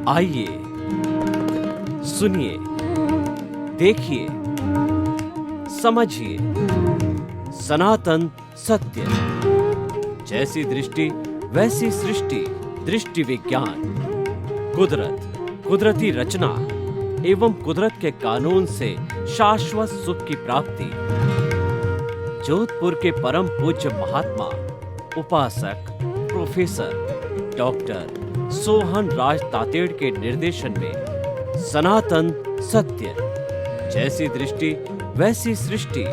आइए, सुनिए, देखिए, समझिए सनातन सत्य। जैसी दृष्टि वैसी सृष्टि, दृष्टि विज्ञान। कुदरत, कुदरती रचना एवं कुदरत के कानून से शाश्वत सुख की प्राप्ति। जोधपुर के परम पूज्य महात्मा उपासक प्रोफेसर डॉक्टर सोहन राज तातेड़ के निर्देशन में सनातन सत्य। जैसी दृष्टि वैसी सृष्टि,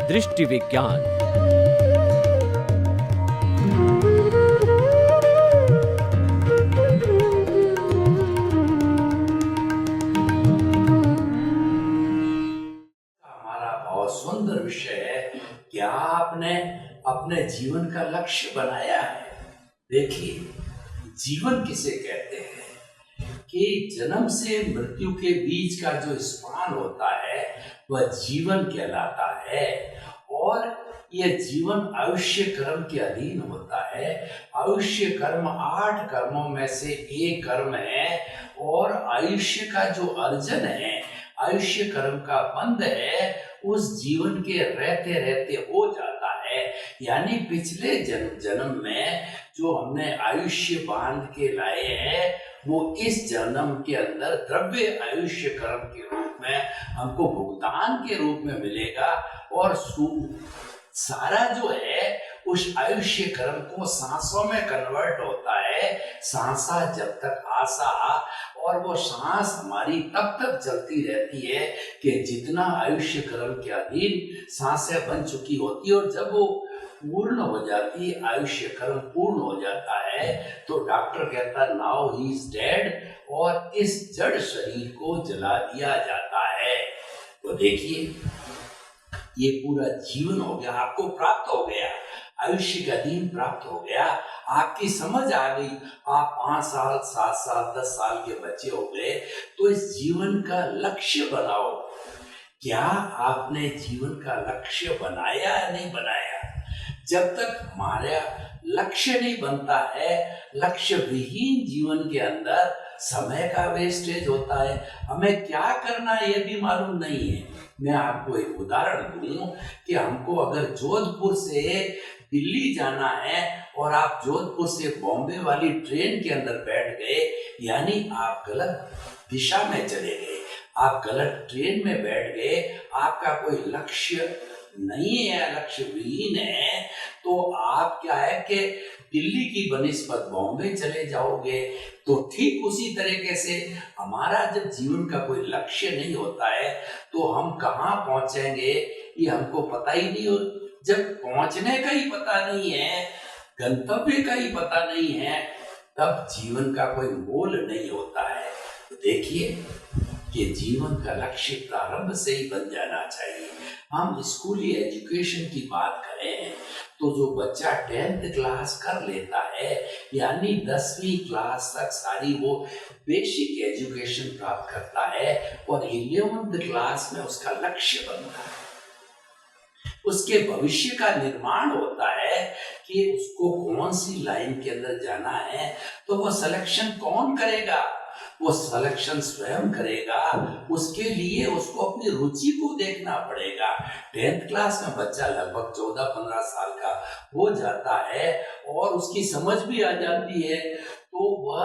दृष्टि विज्ञान। हमारा बहुत सुंदर विषय है। क्या आपने अपने जीवन का लक्ष्य बनाया है? देखिए, जीवन किसे कहते हैं कि जन्म से मृत्यु के बीच का जो स्पान होता है वह जीवन कहलाता है। और यह जीवन आयुष्य कर्म के अधीन होता है। आयुष्य कर्म 8 कर्मों में से एक कर्म है और आयुष्य का जो अर्जन है, आयुष्य कर्म का बंध है, उस जीवन के रहते रहते हो जाता है। यानी पिछले जन्म में जो हमने आयुष्य बांध के लाए हैं वो इस जन्म के अंदर द्रव्य आयुष्य कर्म के रूप में हमको भुगतान के रूप में मिलेगा। और सारा जो है उस आयुष्य कर्म को सांसों में कन्वर्ट होता है। सांसा जब तक आशा, और वो सांस हमारी तब तक चलती रहती है कि जितना आयुष्य कर्म के अधीन सांसें बन चुकी होती है। और जब वो पूर्ण हो जाती है, आयुष्य कर्म पूर्ण हो जाता है, तो डॉक्टर कहता है नाउ ही इज डेड, और इस जड़ शरीर को जला दिया जाता है। तो देखिए, ये पूरा जीवन हो गया, आपको प्राप्त हो गया, आयुष्य का दिन प्राप्त हो गया, आपकी समझ आ गई। आप 5 साल 7 साल 10 साल के बच्चे हो गए, तो इस जीवन का लक्ष्य बनाओ। क्या आपने जीवन का लक्ष्य बनाया या नहीं बनाया? जब तक हमारा लक्ष्य नहीं बनता है, लक्ष्य विहीन जीवन के अंदर समय का वेस्टेज होता है। हमें क्या करना है ये भी मालूम नहीं है। मैं आपको एक उदाहरण दूं कि हमको अगर जोधपुर से दिल्ली जाना है और आप जोधपुर से बॉम्बे वाली ट्रेन के अंदर बैठ गए, यानी आप गलत दिशा में चले गए, आप गलत ट्रेन में बैठ गए, आपका कोई लक्ष्य नहीं है, लक्ष्य विहीन है, तो आप क्या है कि दिल्ली की बनिस्बत बॉम्बे चले जाओगे। तो ठीक उसी तरीके से हमारा जब जीवन का कोई लक्ष्य नहीं होता है तो हम कहाँ पहुंचेंगे ये हमको पता ही नहीं। हो जब पहुंचने का ही पता नहीं है, गंतव्य का ही पता नहीं है, तब जीवन का कोई मोल नहीं होता है। तो देखिए कि जीवन का लक्ष्य प्रारंभ से ही बन जाना चाहिए। हम स्कूली एजुकेशन की बात करें तो जो बच्चा 10th क्लास कर लेता है, यानी 10वीं क्लास तक सारी वो बेसिक एजुकेशन प्राप्त करता है, और 11th क्लास में उसका लक्ष्य बनता है, उसके भविष्य का निर्माण होता है कि उसको कौन सी लाइन के अंदर जाना है। तो वो सिलेक्शन कौन करेगा? वो सिलेक्शन स्वयं करेगा। उसके लिए उसको अपनी रुचि को देखना पड़ेगा। 10th क्लास में बच्चा लगभग 14-15 साल का हो जाता है और उसकी समझ भी आ जाती है, तो वह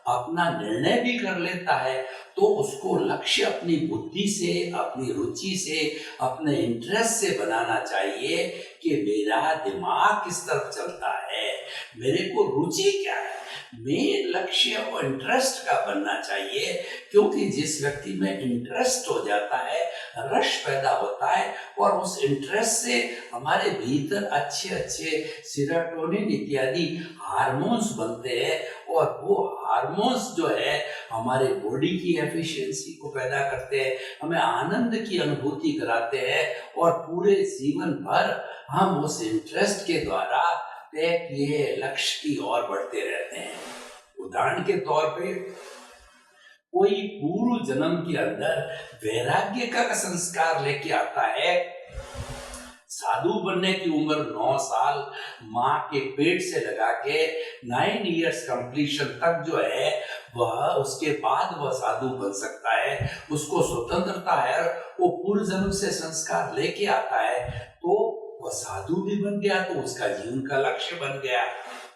अपना निर्णय भी कर लेता है। तो उसको लक्ष्य अपनी बुद्धि से, अपनी रुचि से, अपने इंटरेस्ट से बनाना चाहिए कि मेरा दिमाग किस तरफ चलता है, मेरे को रुचि क्या है, मेन लक्ष्य और इंटरेस्ट का बनना चाहिए। क्योंकि जिस व्यक्ति में इंटरेस्ट हो जाता है, रस पैदा होता है, और उस इंटरेस्ट से हमारे भीतर अच्छे अच्छे सेरोटोनिन इत्यादि हार्मोन्स बनते हैं, और वो हार्मोन्स जो है हमारे बॉडी की एफिशिएंसी को पैदा करते हैं, हमें आनंद की अनुभूति कराते हैं, और पूरे जीवन भर हम उस इंटरेस्ट के द्वारा तय किए लक्ष्य की ओर बढ़ते रहते हैं। उदाहरण के तौर पे कोई पूर्व जन्म के अंदर वैराग्य का संस्कार लेके आता है, साधु बनने की उम्र 9 साल माँ के पेट से लगा के 9 इयर्स कंप्लीशन तक जो है वह, उसके बाद वह साधु बन सकता है। उसको स्वतंत्रता है, वो पूर्व जन्म से संस्कार लेके आता है, तो वह साधु भी बन गया, तो उसका जीवन का लक्ष्य बन गया।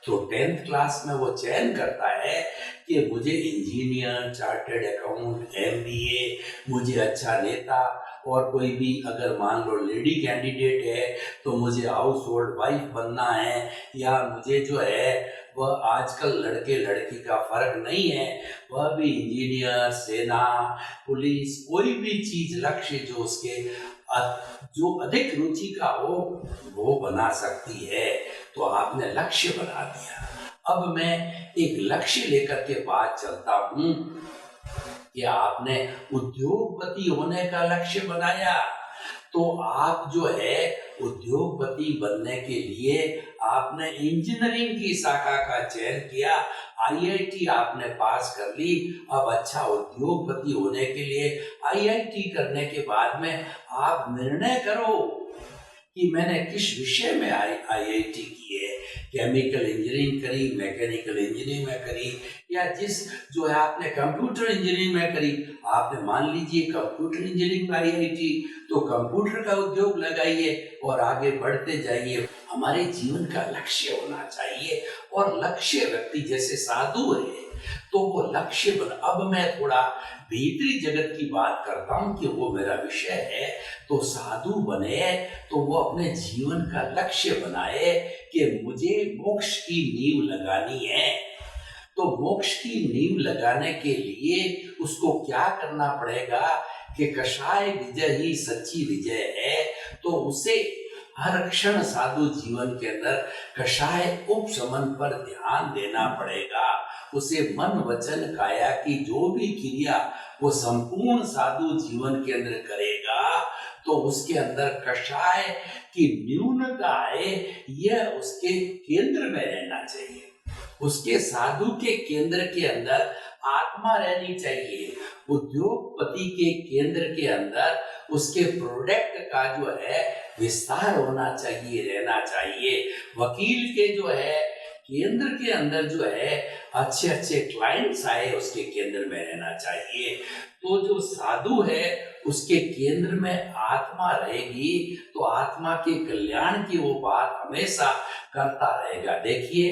तो 10th क्लास में वो चयन करता है कि मुझे इंजीनियर, चार्टर्ड अकाउंट, एमबीए, मुझे अच्छा नेता, और कोई भी अगर मान लो लेडी कैंडिडेट है तो मुझे हाउस होल्ड वाइफ बनना है, या मुझे जो है वह, आजकल लड़के लड़की का फर्क नहीं है, वह भी इंजीनियर, सेना, पुलिस, कोई भी चीज लक्ष्य जो उसके जो अधिक रुचि का हो वो बना सकती है। तो आपने लक्ष्य बना दिया। अब मैं एक लक्ष्य लेकर के बात चलता हूं कि आपने उद्योगपति होने का लक्ष्य बनाया, तो आप जो है उद्योगपति बनने के लिए आपने इंजीनियरिंग की शाखा का चयन किया, आईआईटी आपने पास कर ली। अब अच्छा उद्योगपति होने के लिए आईआईटी करने के बाद में आप निर्णय करो कि मैंने किस विषय में आईआईटी की है, केमिकल इंजीनियरिंग करी, मैकेनिकल इंजीनियरिंग में करी, या जिस जो है आपने कंप्यूटर इंजीनियरिंग में करी। आपने मान लीजिए कंप्यूटर इंजीनियरिंग में आईआईटी, तो कंप्यूटर का उद्योग लगाइए और आगे बढ़ते जाइए। हमारे जीवन का लक्ष्य होना चाहिए, और लक्ष्य व्यक्ति जैसे साधु है तो वो लक्ष्य बन। अब मैं थोड़ा भीतरी जगत की बात करता हूँ कि वो मेरा विषय है। तो साधु बने तो वो अपने जीवन का लक्ष्य बनाए कि मुझे मोक्ष की नींव लगानी है। तो मोक्ष की नींव लगाने के लिए उसको क्या करना पड़ेगा कि कषाय विजय ही सच्ची विजय है। तो उसे हर क्षण साधु जीवन के अंदर कषाय उपशमन पर ध्यान देना पड़ेगा। उसे मन वचन काया की जो भी क्रिया वो संपूर्ण साधु जीवन के अंदर करेगा, तो उसके अंदर कषाय की न्यूनता है, यह उसके केंद्र में रहना चाहिए। उसके साधु के केंद्र के अंदर आत्मा रहनी चाहिए। उद्योगपति के केंद्र के अंदर उसके प्रोडक्ट का जो है विस्तार होना चाहिए, रहना चाहिए। वकील के जो है केंद्र के अंदर जो है अच्छे अच्छे क्लाइंट्स आए, उसके केंद्र में रहना चाहिए। तो जो साधु है उसके केंद्र में आत्मा रहेगी, तो आत्मा के कल्याण की वो बात हमेशा करता रहेगा। देखिए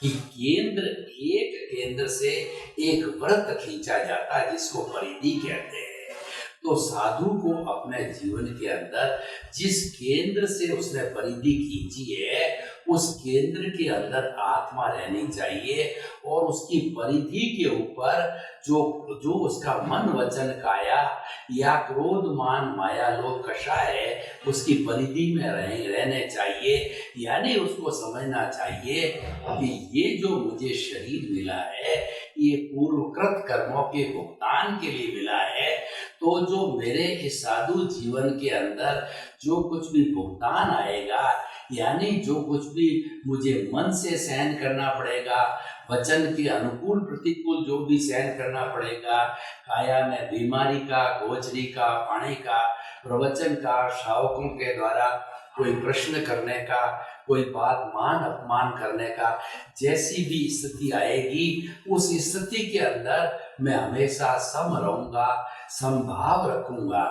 कि एक केंद्र से एक व्रत खींचा जाता है जिसको परिधि कहते हैं। तो साधु को अपने जीवन के अंदर जिस केंद्र से उसने परिधि खींची है उस केंद्र के अंदर आत्मा रहनी चाहिए, और उसकी परिधि के ऊपर जो उसका मन वचन काया या क्रोध मान माया लोभ कषाय है उसकी परिधि में रहने चाहिए। यानी उसको समझना चाहिए कि ये जो मुझे शरीर मिला है ये पूर्वकृत कर्मों के भुगतान के लिए मिला है। तो जो मेरे इस साधु जीवन के अंदर जो कुछ भी भुगतान आएगा, यानी जो कुछ भी मुझे मन से सहन करना पड़ेगा, वचन के अनुकूल प्रतिकूल जो भी सहन करना पड़ेगा, काया में बीमारी का, गोचरी का, पानी का, प्रवचन का, श्रावकों के द्वारा कोई प्रश्न करने का, कोई बात मान अपमान करने का, जैसी भी स्थिति आएगी उस स्थिति के अंदर मैं हमेशा सम रहूंगा, समभाव रखूंगा।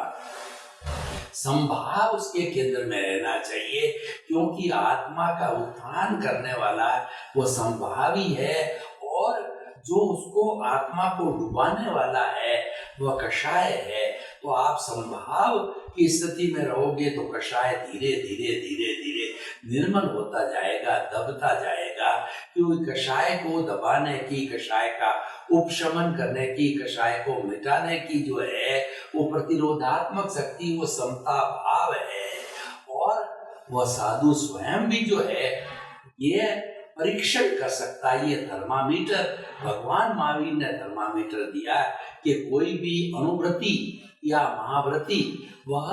संभाव उसके केंद्र में रहना चाहिए, क्योंकि आत्मा का उत्थान करने वाला वो संभावी है, और जो उसको आत्मा को डुबाने वाला है वह कषाय है। तो आप संभाव की स्थिति में रहोगे तो कषाय धीरे धीरे धीरे धीरे निर्मल होता जाएगा, दबता जाएगा। क्योंकि कषाय को दबाने की, कषाय का उपशमन करने की, कषाय को मिटाने की जो है वो प्रतिरोधात्मक शक्ति, वो समता भाव है। और वह साधु स्वयं भी जो है ये परीक्षण कर सकता है। ये थर्मामीटर भगवान महावीर ने थर्मामीटर दिया कि कोई भी अनुव्रती या महाव्रती वह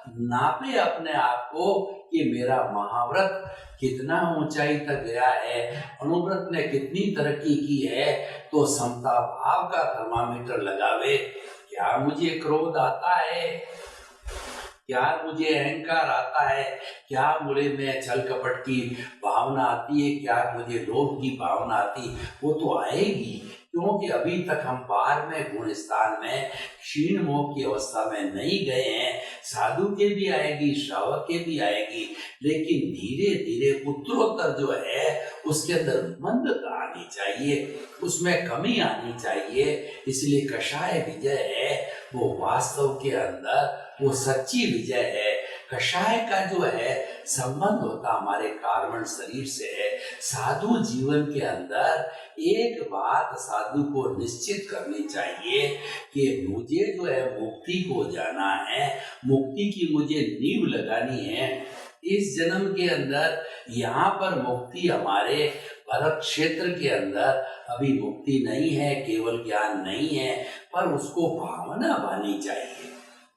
नापे अपने आप को कि मेरा महाव्रत कितना ऊंचाई तक गया है, अनुव्रत ने कितनी तरक्की की है। तो समता भाव का थर्मामीटर लगावे। क्या मुझे क्रोध आता है? क्या मुझे अहंकार आता है? क्या मुझे में छल कपट की भावना आती है? क्या मुझे लोभ की भावना आती? वो तो आएगी, क्योंकि अभी तक हम पार में गुण स्थान में क्षीण मोह की अवस्था में नहीं गए हैं। साधु के भी आएगी, श्रावक के भी आएगी, लेकिन धीरे धीरे उत्तरोत्तर जो है उसके अंदर मंदता आनी चाहिए, उसमें कमी आनी चाहिए। इसलिए कषाय विजय है वो वास्तव के अंदर वो सच्ची विजय है। कषाय का जो है संबंध होता हमारे कार्बन शरीर से है। साधु जीवन के अंदर एक बात साधु को निश्चित करनी चाहिए कि मुझे जो है मुक्ति को जाना है, मुक्ति की मुझे नींव लगानी है। इस जन्म के अंदर यहाँ पर मुक्ति हमारे भरत क्षेत्र के अंदर अभी मुक्ति नहीं है, केवल ज्ञान नहीं है, पर उसको भावना पानी चाहिए,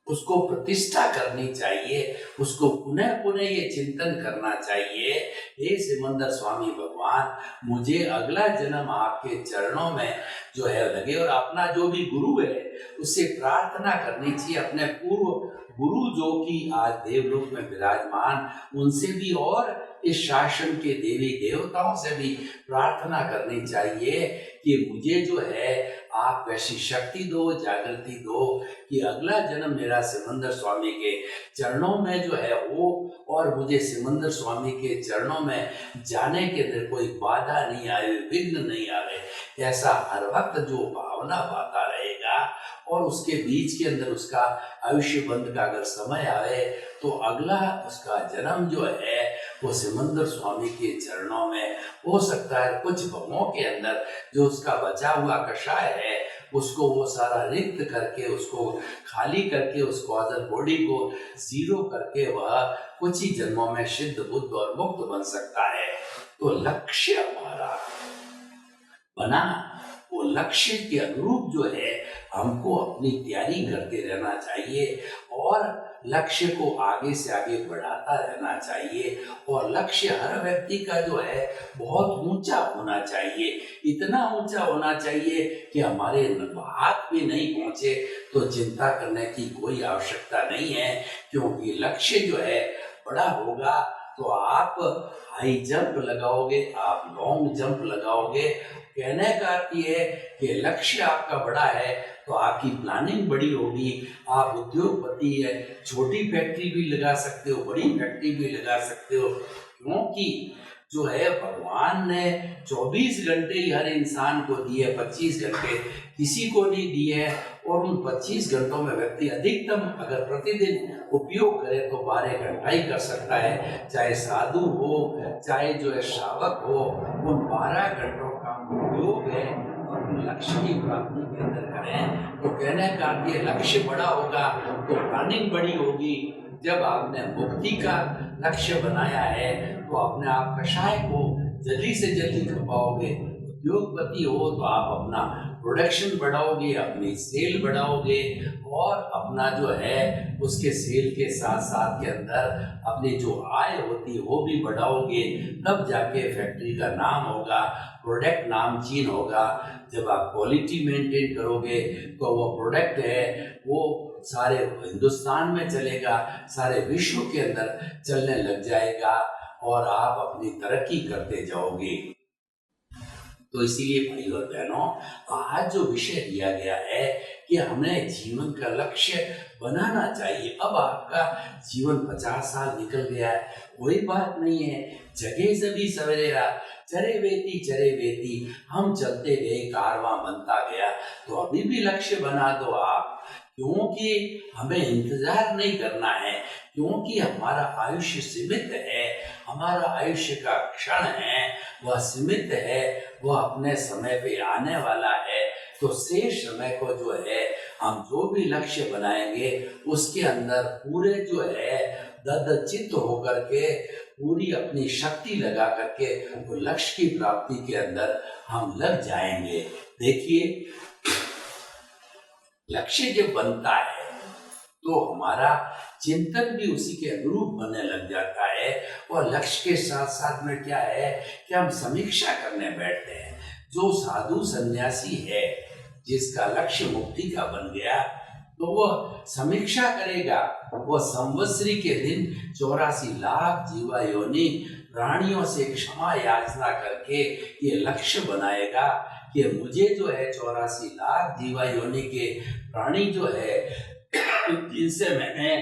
उसको प्रतिष्ठा करनी चाहिए, उसको पुनः पुनः ये चिंतन करना चाहिए, हे सिमंदर स्वामी भगवान मुझे अगला जन्म आपके चरणों में जो है लगे। और अपना जो भी गुरु है उससे प्रार्थना करनी चाहिए, अपने पूर्व गुरु जो कि आज देवलोक में विराजमान, उनसे भी और इस शासन के देवी देवताओं से भी प्रार्थना करनी चाहिए कि मुझे जो है आप वैसी शक्ति दो, जागृति दो कि अगला जन्म मेरा सिमंदर स्वामी के चरणों में जो है हो, और मुझे सिमंदर स्वामी के चरणों में जाने के अंदर कोई बाधा नहीं आए, विघ्न नहीं आवे। ऐसा हर वक्त जो भावना पाता रहेगा और उसके बीच के अंदर उसका आयुष्य बंध का अगर समय आए तो अगला उसका जन्म जो है वो सिमंदर स्वामी के चरणों में हो सकता है। कुछ भवों के अंदर जो उसका बचा हुआ कषाय है उसको वो सारा रिक्त करके, उसको खाली करके, उसको अदर बॉडी को जीरो करके वह कुछ ही जन्मों में सिद्ध, बुद्ध और मुक्त बन सकता है। तो लक्ष्य हमारा बना, वो लक्ष्य के अनुरूप जो है हमको अपनी तैयारी करते रहना चाहिए और लक्ष्य को आगे से आगे बढ़ाता रहना चाहिए। और लक्ष्य हर व्यक्ति का जो है बहुत ऊंचा होना चाहिए, इतना ऊंचा होना चाहिए कि हमारे हाथ भी नहीं पहुंचे तो चिंता करने की कोई आवश्यकता नहीं है, क्योंकि लक्ष्य जो है बड़ा होगा तो आप हाई जंप लगाओगे, आप लॉन्ग जंप लगाओगे। कहने का अर्थ ये है कि लक्ष्य आपका बड़ा है तो आपकी प्लानिंग बड़ी होगी, आप उद्योगपति है, छोटी फैक्ट्री भी लगा सकते हो, बड़ी फैक्ट्री भी लगा सकते हो, क्योंकि जो है भगवान ने 24 घंटे ही हर इंसान को दिए, 25 घंटे किसी को नहीं दिए। और उन 25 घंटों में व्यक्ति अधिकतम अगर प्रतिदिन उपयोग करे तो 12 घंटा ही कर सकता है, चाहे साधु हो चाहे जो है श्रावक हो, उन 12 घंटों का उपयोग है और लक्ष्य की प्राप्ति के अंदर करें। तो कहने का ये लक्ष्य बड़ा होगा तो प्लानिंग बड़ी होगी। जब आपने मुक्ति का लक्ष्य बनाया है तो अपने आप कषाय को जल्दी से जल्दी खपाओगे। उद्योगपति हो तो आप अपना प्रोडक्शन बढ़ाओगे, अपनी सेल बढ़ाओगे और अपना जो है उसके सेल के साथ साथ के अंदर अपनी जो आय होती है वो भी बढ़ाओगे। तब जाके फैक्ट्री का नाम होगा, प्रोडक्ट नामचीन होगा। जब आप क्वालिटी मेंटेन करोगे तो वो प्रोडक्ट है वो सारे हिंदुस्तान में चलेगा, सारे विश्व के अंदर चलने लग जाएगा और आप अपनी तरक्की करते जाओगे। तो इसीलिए भाई और बहनों, आज जो विषय दिया गया है कि हमें जीवन का लक्ष्य बनाना चाहिए। अब आपका जीवन 50 साल निकल गया है, कोई बात नहीं है, जगह सभी सवेरा चरे वेती हम चलते गए, कारवां बनता गया। तो अभी भी लक्ष्य बना दो आप, क्योंकि हमें इंतजार नहीं करना है, क्योंकि हमारा आयुष्य सीमित है, हमारा आयुष्य का क्षण है वह सीमित है, वह अपने समय पे आने वाला है। तो शेष समय को जो है हम जो भी लक्ष्य बनाएंगे उसके अंदर पूरे जो है दृढ़चित्त होकर के पूरी अपनी शक्ति लगा करके वो लक्ष्य की प्राप्ति के अंदर हम लग जाएंगे। देखिए, लक्ष्य जब बनता है तो हमारा चिंतन भी उसी के अनुरूप बनने लग जाता है। और लक्ष्य के साथ साथ में क्या है कि हम समीक्षा करने बैठते हैं। जो साधु सन्यासी है जिसका लक्ष्य मुक्ति का बन गया, तो वह समीक्षा करेगा, वह संवत्सरी के दिन 84 लाख जीवा योनि प्राणियों से क्षमा याचना करके ये लक्ष्य बनाएगा कि मुझे जो है 84 लाख जीवा योनि के प्राणी जो है जिनसे मैंने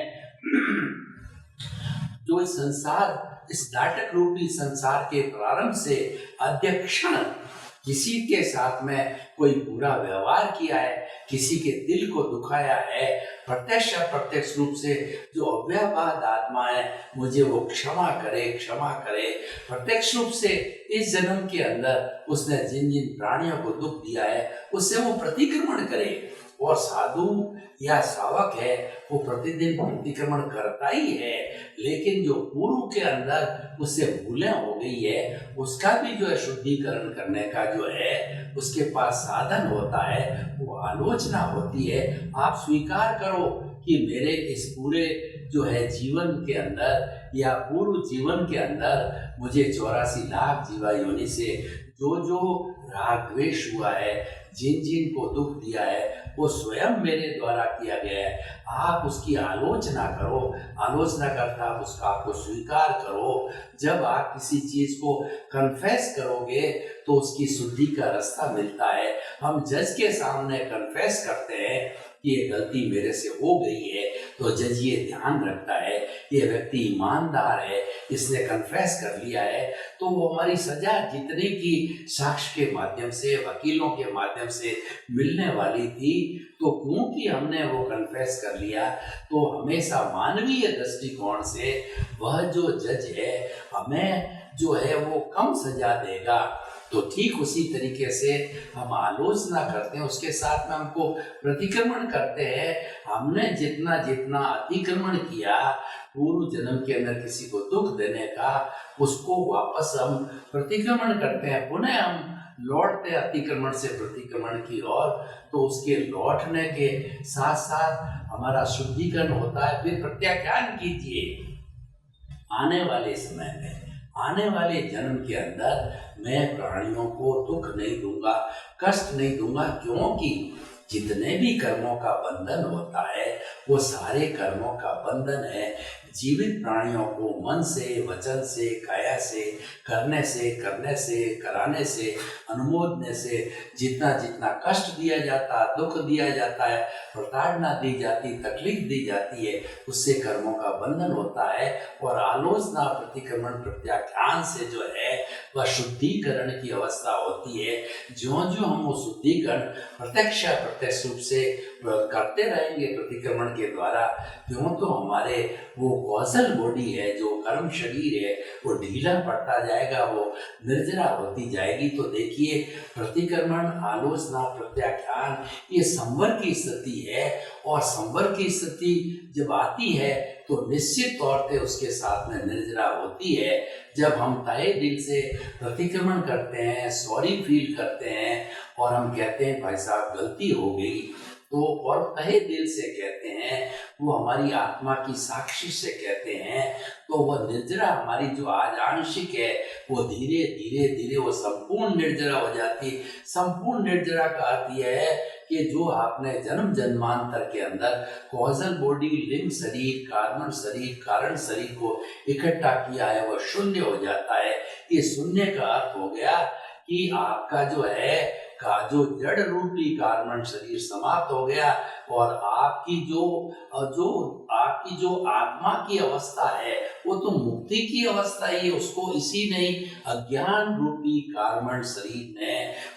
जो इस संसार, इस नाटक रूपी संसार के प्रारंभ से अध्यक्षण किसी के साथ में कोई बुरा व्यवहार किया है, किसी के दिल को दुखाया है, प्रत्यक्ष अप्रत्यक्ष रूप से जो अव्यापाद आत्मा है मुझे वो क्षमा करे, क्षमा करे। प्रत्यक्ष रूप से इस जन्म के अंदर उसने जिन जिन प्राणियों को दुख दिया है उससे वो प्रतिक्रमण करे। और साधु या श्रावक है वो प्रतिदिन प्रतिक्रमण करता ही है, लेकिन जो पूर्व के अंदर उससे भूलें हो गई है उसका भी जो है शुद्धिकरण करने का जो है उसके पास साधन होता है, वो आलोचना होती है। आप स्वीकार करो कि मेरे इस पूरे जो है जीवन के अंदर या पूर्व जीवन के अंदर मुझे 84 लाख जीवा योनि से जो जो राग द्वेष हुआ है, जिन जिन को दुख दिया है वो स्वयं मेरे द्वारा किया गया है। आप उसकी आलोचना करो, आलोचना करता आप उसका आपको स्वीकार करो। जब आप किसी चीज को कन्फेस करोगे तो उसकी शुद्धि का रास्ता मिलता है। हम जज के सामने कन्फेस करते हैं कि ये गलती मेरे से हो गई है, तो जज ये ध्यान रखता है ये व्यक्ति ईमानदार है, इसने कन्फेस कर लिया है, तो वो हमारी सजा जितने की साक्ष्य के माध्यम से, वकीलों के माध्यम से मिलने वाली थी, तो क्योंकि हमने वो कन्फेस कर लिया तो हमेशा मानवीय दृष्टिकोण से वह जो जज है हमें जो है वो कम सजा देगा। तो ठीक उसी तरीके से हम आलोचना करते हैं, उसके साथ में हमको प्रतिक्रमण करते हैं। हमने जितना जितना अतिक्रमण किया पूर्व जन्म के अंदर किसी को दुख देने का, उसको वापस हम प्रतिक्रमण करते हैं, पुनः हम लौटते अतिक्रमण से प्रतिक्रमण की ओर। तो उसके लौटने के साथ साथ हमारा शुद्धिकरण होता है। फिर प्रत्याख्यान कीजिए, आने वाले समय में, आने वाले जन्म के अंदर मैं प्राणियों को दुख नहीं दूंगा, कष्ट नहीं दूंगा, क्योंकि जितने भी कर्मों का बंधन होता है वो सारे कर्मों का बंधन है जीवित प्राणियों को मन से, वचन से, काया से, करने से, कराने से, अनुमोदने से जितना जितना कष्ट दिया जाता, दुख दिया जाता है, प्रताड़ना दी जाती, तकलीफ दी जाती है, उससे कर्मों का बंधन होता है। और आलोचना, प्रतिक्रमण, प्रत्याख्यान से जो है वह शुद्धिकरण की अवस्था होती है। ज्यों ज्यों हम वो शुद्धिकरण प्रत्यक्ष अप्रत्यक्ष रूप से करते रहेंगे प्रतिक्रमण के द्वारा, त्यों तो हमारे वो कौशल बॉडी है, जो कर्म शरीर है, वो ढीला पड़ता जाएगा, वो निर्जरा होती जाएगी। तो देखिए, प्रतिक्रमण, आलोचना, प्रत्याख्यान ये संवर की स्थिति है। और संवर की स्थिति जब आती है तो निश्चित तौर पे उसके साथ में निर्जरा होती है। जब हम तहे दिल से प्रतिक्रमण करते हैं, सॉरी फील करते हैं और हम कहते हैं भाई साहब गलती हो गई, तो और तहे दिल से कहते हैं, वो हमारी आत्मा की साक्षी से कहते हैं, तो वह निर्जरा हमारी जो आज आंशिक है वो धीरे धीरे धीरे वो संपूर्ण निर्जरा हो जाती है। संपूर्ण निर्जरा का अर्थ यह है कि जो आपने जन्म जन्मांतर के अंदर कॉजल बॉडी, लिंग शरीर, कार्बन शरीर, कारण शरीर को इकट्ठा किया है वह शून्य हो जाता है। ये शून्य का अर्थ हो गया कि आपका जो है का जो जड़ रूपी कार्बन शरीर समाप्त हो गया और आपकी जो आत्मा की अवस्था है वो तो मुक्ति की अवस्था ही है। उसको इसी नहीं अज्ञान रूपी कार्बन शरीर ने,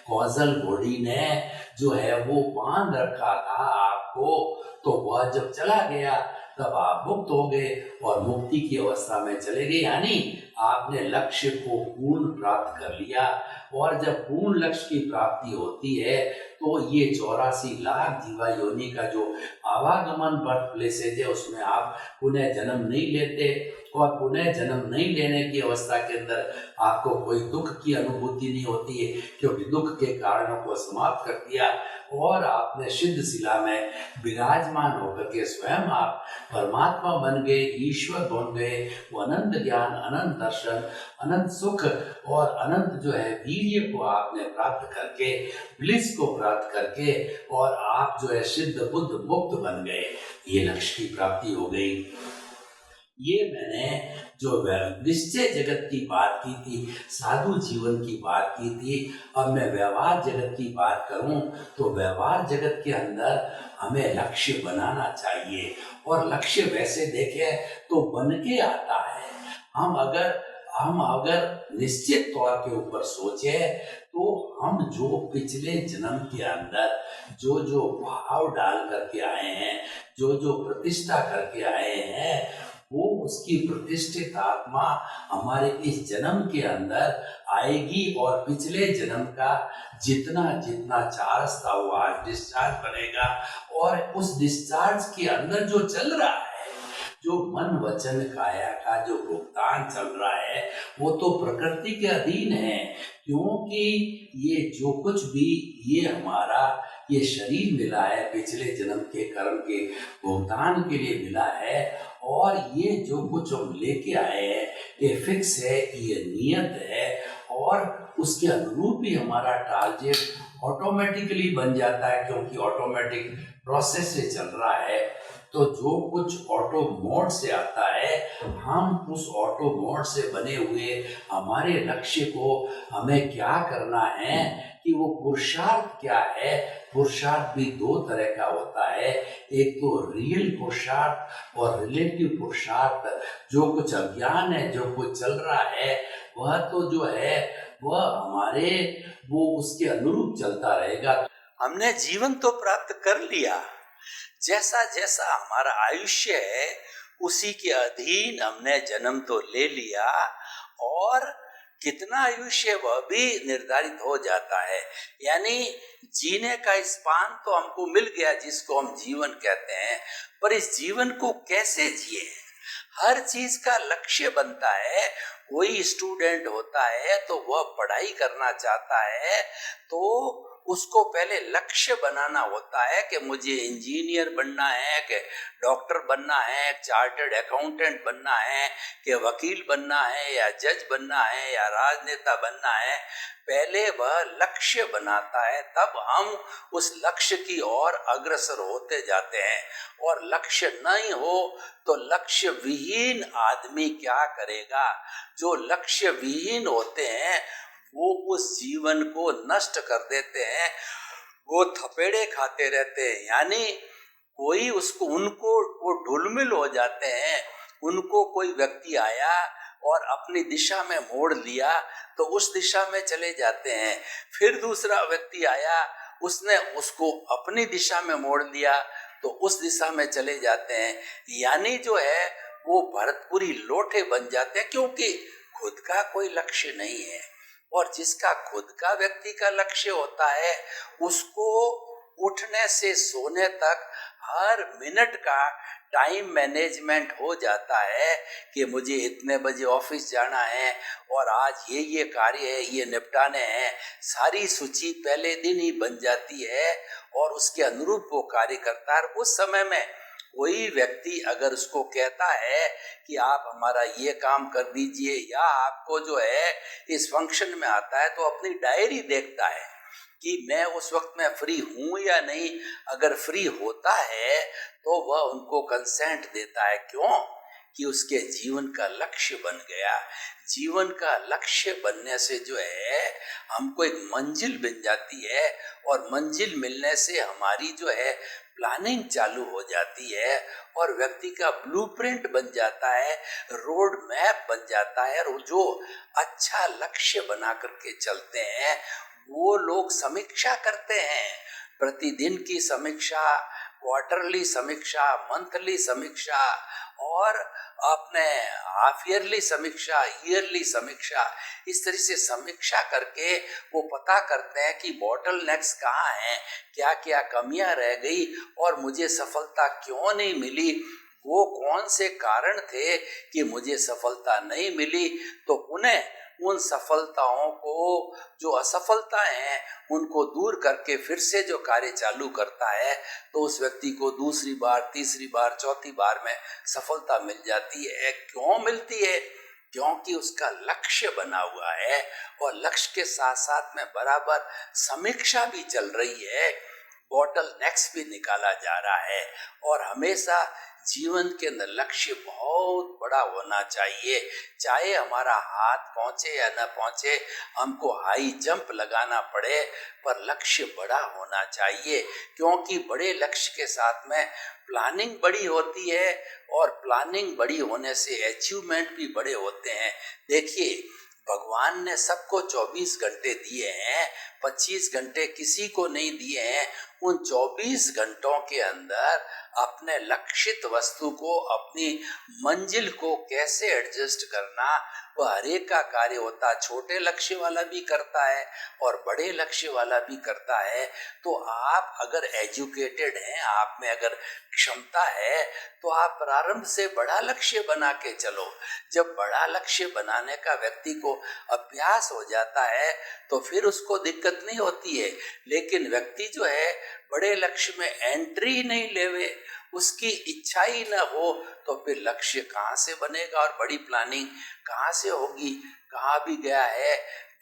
कॉजल बॉडी ने जो है वो बांध रखा था आपको, तो वह जब चला गया तब आप मुक्त हो गए और मुक्ति की अवस्था में चले गए, यानी आपने लक्ष्य को पूर्ण प्राप्त कर लिया। और जब पूर्ण लक्ष्य की प्राप्ति होती है तो ये 84 लाख जीवा योनि का जो आवागमन बर्थ प्लेसेज है उसमें आप पुनः जन्म नहीं लेते और पुनः जन्म नहीं लेने की अवस्था के अंदर आपको कोई दुख की अनुभूति नहीं होती है, क्योंकि दुख के कारणों को समाप्त कर दिया और आपने सिद्ध शिला में विराजमान होकर के स्वयं आप परमात्मा बन गए, ईश्वर बन गए। वो अनंत ज्ञान, अनंत दर्शन, अनंत सुख और अनंत जो है वीर्य को आपने प्राप्त करके, ब्लिस को प्राप्त करके, और आप जो है सिद्ध बुद्ध मुक्त बन गए। ये लक्ष्य की प्राप्ति हो गई। ये मैंने जो निश्चय जगत की बात की थी, साधु जीवन की बात की थी। अब मैं व्यवहार जगत की बात करूं तो व्यवहार जगत के अंदर हमें लक्ष्य बनाना चाहिए, और लक्ष्य वैसे देखें तो बन के आता है। हम अगर निश्चित तौर के ऊपर सोचे तो हम जो पिछले जन्म के अंदर जो जो भाव डाल करके आए हैं, जो जो प्रतिष्ठा करके आए हैं, वो उसकी प्रतिष्ठित आत्मा हमारे इस जन्म के अंदर आएगी, और पिछले जन्म का जितना जितना चार्ज था वो आज डिस्चार्ज बनेगा। और उस डिस्चार्ज के अंदर जो चल रहा है, जो मन वचन काया का जो भुगतान चल रहा है, वो तो प्रकृति के अधीन है। क्योंकि ये जो कुछ भी ये हमारा ये शरीर मिला है, पिछले जन्म के कर्म के भुगतान के लिए मिला है, और ये जो कुछ हम लेके आए हैं ये फिक्स है, ये नियत है, और उसके अनुरूप ही हमारा टारगेट ऑटोमेटिकली बन जाता है, क्योंकि ऑटोमेटिक प्रोसेस से चल रहा है। तो जो कुछ ऑटो मोड से आता है, हम उस ऑटो मोड से बने हुए हमारे लक्ष्य को हमें क्या करना है कि वो पुरुषार्थ क्या है। पुरुषार्थ भी दो तरह का होता है, एक तो रियल पुरुषार्थ और रिलेटिव पुरुषार्थ। जो कुछ अज्ञान है, जो कुछ चल रहा है, वह तो जो है वह हमारे वो उसके अनुरूप चलता रहेगा। हमने जीवन तो प्राप्त कर लिया, जैसा जैसा हमारा आयुष्य है उसी के अधीन हमने जन्म तो ले लिया, और कितना आयुष्य वह भी निर्धारित हो जाता है। यानी जीने का स्पान तो हमको मिल गया, जिसको हम जीवन कहते हैं, पर इस जीवन को कैसे जिए, हर चीज का लक्ष्य बनता है। कोई स्टूडेंट होता है तो वह पढ़ाई करना चाहता है, तो उसको पहले लक्ष्य बनाना होता है कि मुझे इंजीनियर बनना है, कि डॉक्टर बनना है, चार्टर्ड अकाउंटेंट बनना है, कि वकील बनना है, या जज बनना है, या राजनेता बनना है। पहले वह लक्ष्य बनाता है, तब हम उस लक्ष्य की ओर अग्रसर होते जाते हैं। और लक्ष्य नहीं हो तो लक्ष्य विहीन आदमी क्या करेगा। जो लक्ष्य विहीन होते हैं वो उस जीवन को नष्ट कर देते हैं, वो थपेड़े खाते रहते हैं। यानी कोई उनको वो ढुलमिल हो जाते हैं। उनको कोई व्यक्ति आया और अपनी दिशा में मोड़ लिया तो उस दिशा में चले जाते हैं। फिर दूसरा व्यक्ति आया, उसने उसको अपनी दिशा में मोड़ लिया तो उस दिशा में चले जाते हैं। यानी जो है वो भरतपुरी लोटे बन जाते हैं, क्योंकि खुद का कोई लक्ष्य नहीं है। और जिसका खुद का व्यक्ति का लक्ष्य होता है, उसको उठने से सोने तक हर मिनट का टाइम मैनेजमेंट हो जाता है कि मुझे इतने बजे ऑफिस जाना है और आज ये कार्य है, ये निपटाने हैं। सारी सूची पहले दिन ही बन जाती है और उसके अनुरूप वो कार्य करता है। उस समय में कोई व्यक्ति अगर उसको कहता है कि आप हमारा ये काम कर दीजिए, या आपको जो है इस फंक्शन में आता है, तो अपनी डायरी देखता है कि मैं उस वक्त में फ्री हूं या नहीं। अगर फ्री होता है तो वह उनको कंसेंट देता है। क्यों? कि उसके जीवन का लक्ष्य बन गया। जीवन का लक्ष्य बनने से जो है हमको एक मंजिल मिल जाती है, और मंजिल मिलने से हमारी जो है प्लानिंग चालू हो जाती है, और व्यक्ति का ब्लूप्रिंट बन जाता है, रोड मैप बन जाता है। और जो अच्छा लक्ष्य बना करके चलते हैं वो लोग समीक्षा करते हैं, प्रतिदिन की समीक्षा, क्वार्टरली समीक्षा, मंथली समीक्षा, और अपने हाफ ईयरली समीक्षा, ईयरली समीक्षा। इस तरह से समीक्षा करके वो पता करते हैं कि बॉटल नेक्स कहाँ हैं, क्या क्या कमियां रह गई और मुझे सफलता क्यों नहीं मिली। वो कौन से कारण थे कि मुझे सफलता नहीं मिली, तो पुनः उन सफलताओं को, जो असफलताएं हैं, उनको दूर करके फिर से जो कार्य चालू करता है, तो उस व्यक्ति को दूसरी बार, तीसरी बार, चौथी बार में सफलता मिल जाती है। क्यों मिलती है? क्योंकि उसका लक्ष्य बना हुआ है और लक्ष्य के साथ साथ में बराबर समीक्षा भी चल रही है, बॉटल नेक्स्ट भी निकाला जा रहा है। और हमेशा जीवन के अंदर लक्ष्य बहुत बड़ा होना चाहिए, चाहे हमारा हाथ पहुंचे या न पहुंचे, हमको हाई जंप लगाना पड़े, पर लक्ष्य बड़ा होना चाहिए। क्योंकि बड़े लक्ष्य के साथ में प्लानिंग बड़ी होती है और प्लानिंग बड़ी होने से अचीवमेंट भी बड़े होते हैं। देखिए, भगवान ने सबको 24 घंटे दिए हैं, 25 घंटे किसी को नहीं दिए हैं। उन 24 घंटों के अंदर अपने लक्षित वस्तु को, अपनी मंजिल को कैसे एडजस्ट करना, वह हर एक का कार्य होता है। छोटे लक्ष्य वाला भी करता है और बड़े लक्ष्य वाला भी करता है। तो आप अगर एजुकेटेड हैं, आप में अगर क्षमता है, तो आप प्रारंभ से बड़ा लक्ष्य बना के चलो। जब बड़ा लक्ष्य बनाने का व्यक्ति को अभ्यास हो जाता है तो फिर उसको दिक्कत नहीं होती है। लेकिन व्यक्ति जो है बड़े लक्ष्य में एंट्री नहीं लेवे, उसकी इच्छा ही न हो, तो फिर लक्ष्य कहाँ से बनेगा और बड़ी प्लानिंग कहाँ से होगी। कहाँ भी गया है,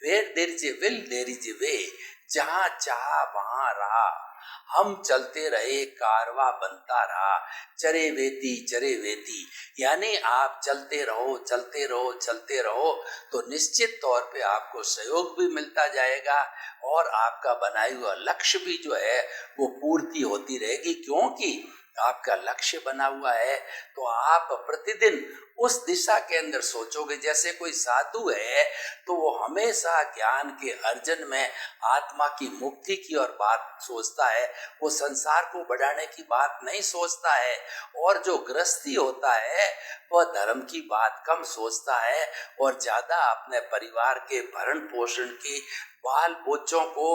where there is a will there is a way, जहाँ चाह वहाँ राह, हम चलते रहे कारवा बनता रहा, चरे वेती। यानी आप चलते रहो, चलते रहो, चलते रहो, तो निश्चित तौर पे आपको सहयोग भी मिलता जाएगा और आपका बनाया हुआ लक्ष्य भी जो है वो पूर्ति होती रहेगी। क्योंकि आपका लक्ष्य बना हुआ है तो आप प्रतिदिन उस दिशा के अंदर सोचोगे। जैसे कोई साधु है तो वो हमेशा ज्ञान के अर्जन में, आत्मा की मुक्ति की और बात सोचता है, वो संसार को बढ़ाने की बात नहीं सोचता है। और जो गृहस्थी होता है वह धर्म की बात कम सोचता है और ज्यादा अपने परिवार के भरण पोषण की, बाल बच्चों को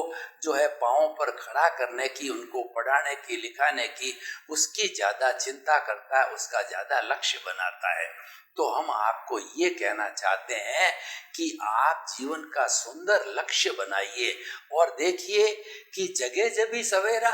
जो है पांव पर खड़ा करने की, उनको पढ़ाने की, लिखाने की, उसकी ज्यादा चिंता करता है, उसका ज्यादा लक्ष्य बनाता है। तो हम आपको ये कहना चाहते हैं कि आप जीवन का सुंदर लक्ष्य बनाइए और देखिए कि जगह जभी सवेरा,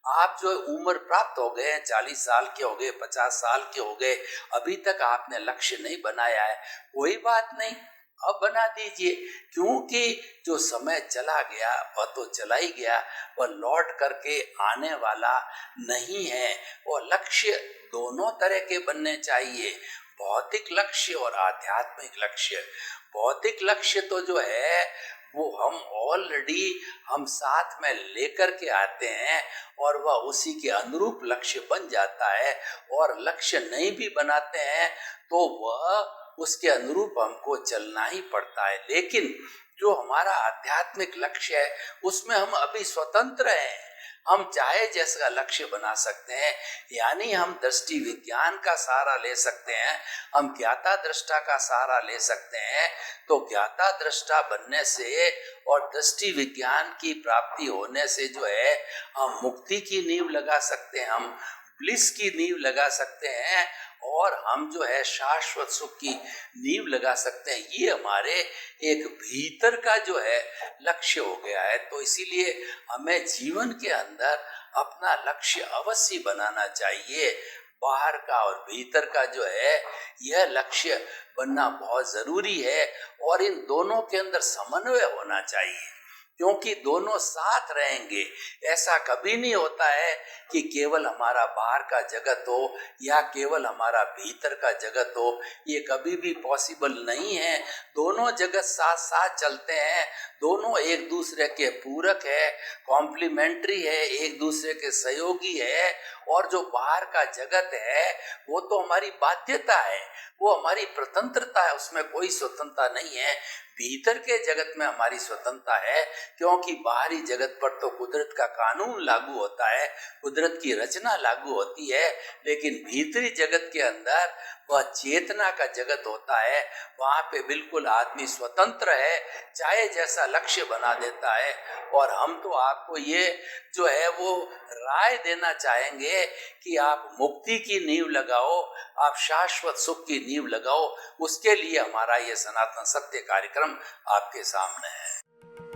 आप जो उम्र प्राप्त हो गए हैं, 40 साल के हो गए, 50 साल के हो गए, अभी तक आपने लक्ष्य नहीं बनाया है, कोई बात नहीं, अब बना दीजिए। क्योंकि जो समय चला गया वह तो चला ही गया, वह लौट करके आने वाला नहीं है। और लक्ष्य दोनों तरह के बनने चाहिए, भौतिक लक्ष्य और आध्यात्मिक लक्ष्य। भौतिक लक्ष्य तो जो है वो हम ऑलरेडी हम साथ में लेकर के आते हैं और वह उसी के अनुरूप लक्ष्य बन जाता है। और लक्ष्य नहीं भी बनाते हैं तो वह उसके अनुरूप हमको चलना ही पड़ता है। लेकिन जो हमारा आध्यात्मिक लक्ष्य है उसमें हम अभी स्वतंत्र हैं, हम चाहे जैसा लक्ष्य बना सकते हैं। यानी हम दृष्टि विज्ञान का सहारा ले सकते हैं, हम ज्ञाता दृष्टा का सहारा ले सकते हैं। तो ज्ञाता दृष्टा बनने से और दृष्टि विज्ञान की प्राप्ति होने से जो है हम मुक्ति की नींव लगा सकते हैं, हम ब्लिस की नींव लगा सकते हैं और हम जो है शाश्वत सुख की नींव लगा सकते हैं। ये हमारे एक भीतर का जो है लक्ष्य हो गया है। तो इसीलिए हमें जीवन के अंदर अपना लक्ष्य अवश्य बनाना चाहिए। बाहर का और भीतर का जो है यह लक्ष्य बनना बहुत जरूरी है और इन दोनों के अंदर समन्वय होना चाहिए, क्योंकि दोनों साथ रहेंगे। ऐसा कभी नहीं होता है कि केवल हमारा बाहर का जगत हो या केवल हमारा भीतर का जगत हो, ये कभी भी पॉसिबल नहीं है। दोनों जगत साथ साथ चलते हैं, दोनों एक दूसरे के पूरक है, कॉम्प्लीमेंट्री है, एक दूसरे के सहयोगी है। और जो बाहर का जगत है वो तो हमारी बाध्यता है, वो हमारी स्वतंत्रता है, उसमें कोई स्वतंत्रता नहीं है। भीतर के जगत में हमारी स्वतंत्रता है, क्योंकि बाहरी जगत पर तो कुदरत का कानून लागू होता है, कुदरत की रचना लागू होती है, लेकिन भीतरी जगत के अंदर वह चेतना का जगत होता है। वहाँ पे बिल्कुल आदमी स्वतंत्र है, चाहे जैसा लक्ष्य बना देता है। और हम तो आपको ये जो है वो राय देना चाहेंगे कि आप मुक्ति की नींव लगाओ, आप शाश्वत सुख की नींव लगाओ। उसके लिए हमारा ये सनातन सत्य कार्यक्रम आपके सामने है।